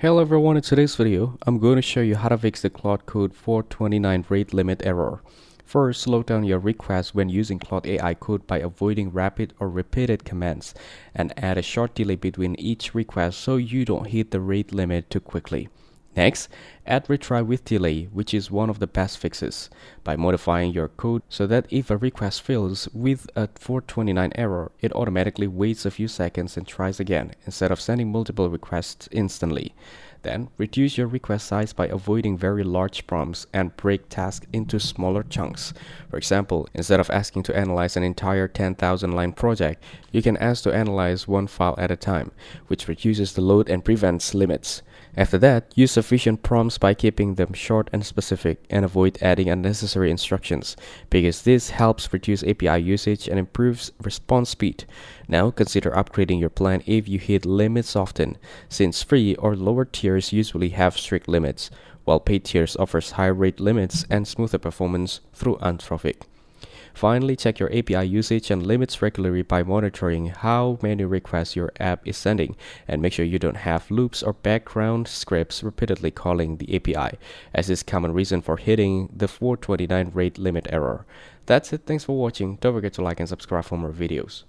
Hello everyone, in today's video, I'm going to show you how to fix the Claude Code 429 rate limit error. First, slow down your request when using Claude AI Code by avoiding rapid or repeated commands, and add a short delay between each request so you don't hit the rate limit too quickly. Next, add retry with delay, which is one of the best fixes, by modifying your code so that if a request fails with a 429 error, it automatically waits a few seconds and tries again, instead of sending multiple requests instantly. Then, reduce your request size by avoiding very large prompts and break tasks into smaller chunks. For example, instead of asking to analyze an entire 10,000 line project, you can ask to analyze one file at a time, which reduces the load and prevents limits. After that, use sufficient prompts by keeping them short and specific, and avoid adding unnecessary instructions, because this helps reduce API usage and improves response speed. Now consider upgrading your plan if you hit limits often, since free or lower tiers usually have strict limits, while paid tiers offers higher rate limits and smoother performance through untraffic. Finally, check your API usage and limits regularly by monitoring how many requests your app is sending, and make sure you don't have loops or background scripts repeatedly calling the API, as is a common reason for hitting the 429 rate limit error. That's it, thanks for watching. Don't forget to like and subscribe for more videos.